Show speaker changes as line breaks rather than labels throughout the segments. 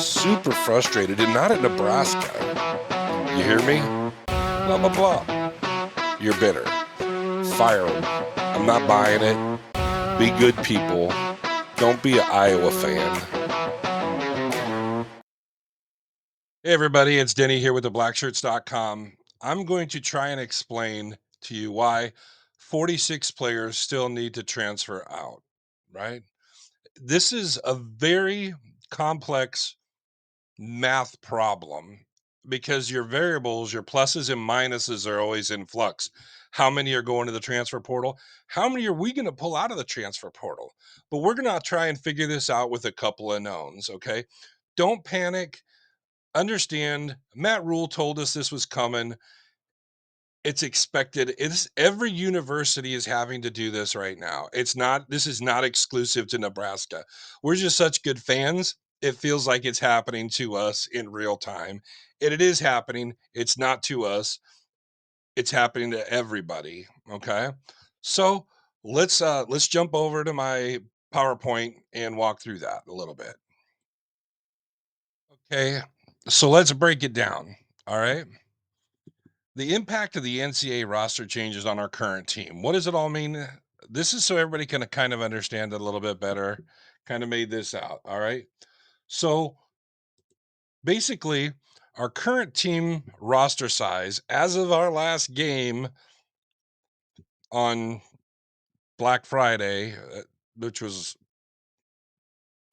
super frustrated, and not at Nebraska. You hear me? Blah, blah, blah. You're bitter. Fire them. I'm not buying it. Be good people. Don't be an Iowa fan. Hey, everybody. It's Denny here with TheBlackshirts.com. I'm going to try and explain to you why 46 players still need to transfer out, right? This is a very complex math problem because your variables, your pluses and minuses are always in flux. How many are going to the transfer portal? How many are we going to pull out of the transfer portal? But we're going to try and figure this out with a couple of knowns, okay? Don't panic. Understand, Matt Rhule told us this was coming. It's expected. It's every university is having to do this right now. This is not exclusive to Nebraska. We're just such good fans. It feels like it's happening to us in real time. And it is happening. It's not to us. It's happening to everybody. Okay. So let's jump over to my PowerPoint and walk through that a little bit. Okay. So let's break it down. All right. The impact of the NCAA roster changes on our current team. What does it all mean? This is so everybody can kind of understand it a little bit better. Kind of made this out. All right. So basically, our current team roster size as of our last game on Black Friday, which was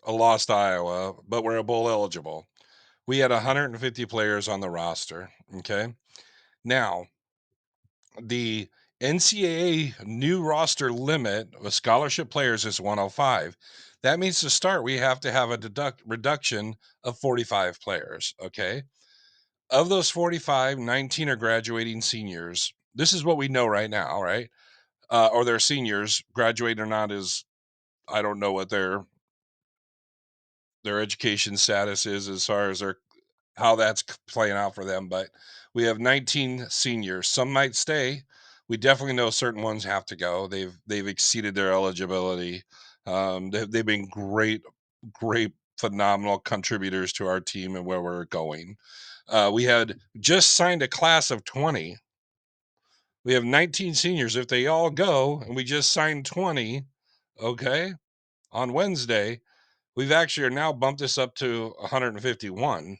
a loss to Iowa, but we're a bowl eligible. We had 150 players on the roster. Okay. Now, the NCAA new roster limit of scholarship players is 105. That means to start, we have to have a reduction of 45 players. Okay. Of those 45, 19 are graduating seniors. This is what we know right now, right? Or they're seniors. Graduate or not is, I don't know what their education status is as far as how that's playing out for them. But we have 19 seniors. Some might stay. We definitely know certain ones have to go. They've exceeded their eligibility. They've been great, phenomenal contributors to our team and where we're going. We had just signed a class of 20. We have 19 seniors. If they all go, and we just signed 20, okay, on Wednesday, we've actually now bumped this up to 151.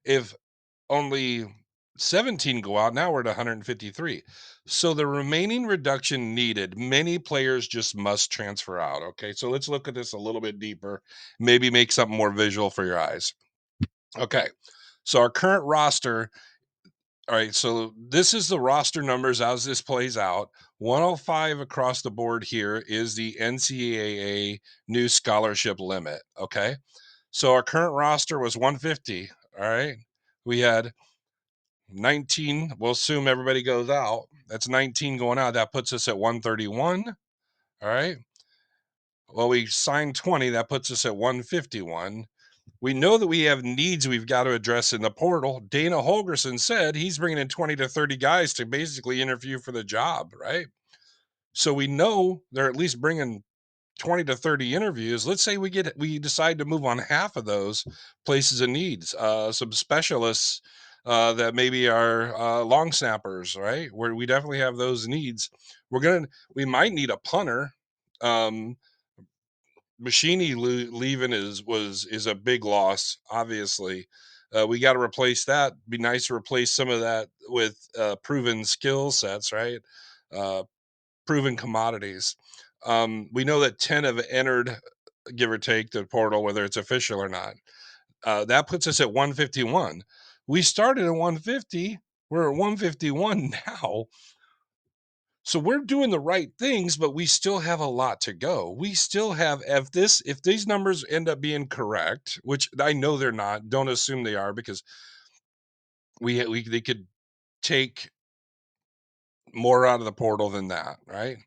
If only 17 go out, now we're at 153. So the remaining reduction needed, many players just must transfer out. Okay. So let's look at this a little bit deeper, maybe make something more visual for your eyes. Okay. So our current roster, all right. So this is the roster numbers as this plays out. 105 across the board here is the NCAA new scholarship limit. Okay. So our current roster was 150. All right. We had 19. We'll assume everybody goes out. That's 19 going out. That puts us at 131. All right. Well, we signed 20. That puts us at 151. We know that we have needs we've got to address in the portal. Dana Holgerson said he's bringing in 20 to 30 guys to basically interview for the job, right? So we know they're at least bringing 20 to 30 interviews. Let's say we decide to move on half of those places of needs, some specialists that maybe are long snappers, right? Where we definitely have those needs. We might need a punter. um Machini leaving is a big loss, obviously. We got to replace that. Be nice to replace some of that with proven skill sets, right? uh Proven commodities. We know that 10 have entered, give or take, the portal, whether it's official or not. That puts us at 151. We started at 150. We're at 151 now. So we're doing the right things, but we still have a lot to go. We still have, if these numbers end up being correct, which I know they're not, don't assume they are, because they could take more out of the portal than that, right?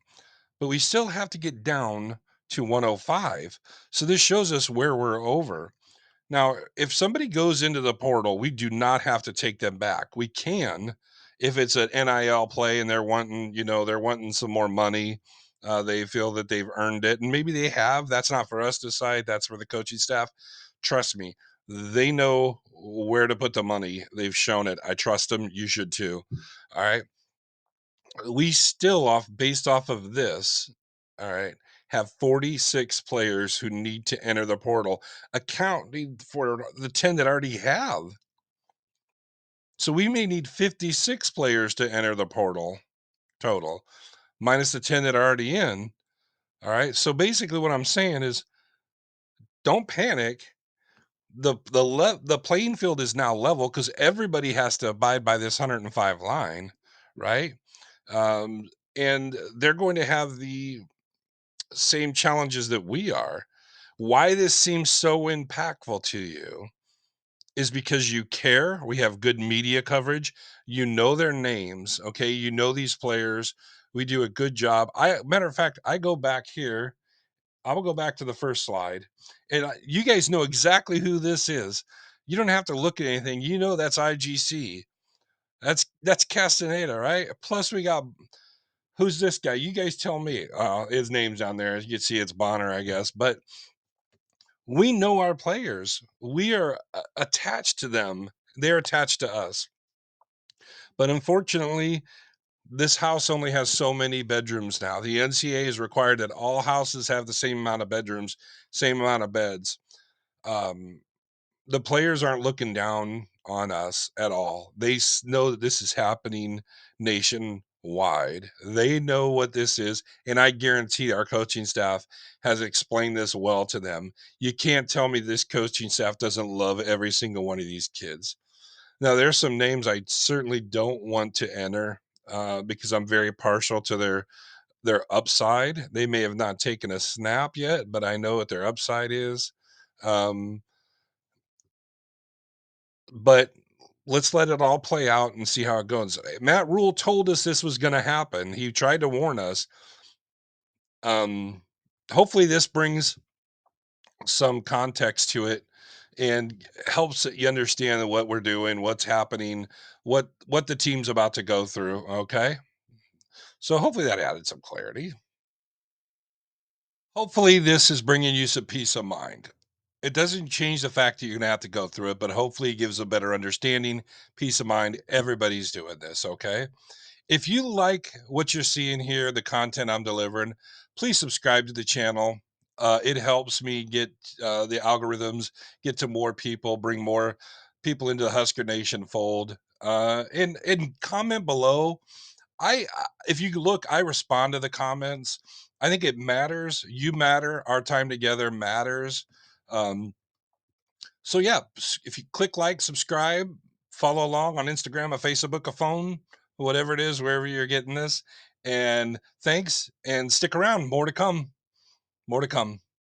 But we still have to get down to 105. So this shows us where we're over. Now, if somebody goes into the portal, we do not have to take them back. We can, if it's an NIL play and they're wanting some more money. They feel that they've earned it, and maybe they have. That's not for us to decide. That's for the coaching staff. Trust me, They know where to put the money. They've shown it. I trust them. You should too. All right. We still off based off of this, all right, have 46 players who need to enter the portal, accounting for the 10 that already have. So we may need 56 players to enter the portal total, minus the 10 that are already in. All right. So basically what I'm saying is don't panic. The playing field is now level because everybody has to abide by this 105 line, right? Um, and they're going to have the same challenges that we are. Why this seems so impactful to you is because you care. We have good media coverage. You know their names, okay? You know these players. We do a good job. I matter of fact, I go back here. I will go back to the first slide, and you guys know exactly who this is. You don't have to look at anything. You know that's IGC. That's Castaneda, right? Plus we got who's this guy? You guys tell me. His name's down there. As you can see, it's Bonner, I guess. But we know our players. We are attached to them. They're attached to us. But unfortunately, this house only has so many bedrooms now. The NCAA is required that all houses have the same amount of bedrooms, same amount of beds. Um, the players aren't looking down on us at all. They know that this is happening nationwide. They know what this is, and I guarantee our coaching staff has explained this well to them. You can't tell me this coaching staff doesn't love every single one of these kids. Now, there's some names I certainly don't want to enter because I'm very partial to their upside. They may have not taken a snap yet, but I know what their upside is. Um, but let's let it all play out and see how it goes. Matt Rhule told us this was going to happen. He tried to warn us. Um, hopefully, this brings some context to it and helps you understand what we're doing, what's happening, what the team's about to go through. Okay, so hopefully that added some clarity. Hopefully, this is bringing you some peace of mind. It doesn't change the fact that you're going to have to go through it, but hopefully, it gives a better understanding, peace of mind. Everybody's doing this. Okay. If you like what you're seeing here, the content I'm delivering, please subscribe to the channel. It helps me get the algorithms, get to more people, bring more people into the Husker Nation fold. And comment below. If you look, I respond to the comments. I think it matters. You matter. Our time together matters. Um, so yeah, if you click like, subscribe, follow along on Instagram, a Facebook, a phone, whatever it is, wherever you're getting this. And thanks and stick around. More to come. More to come.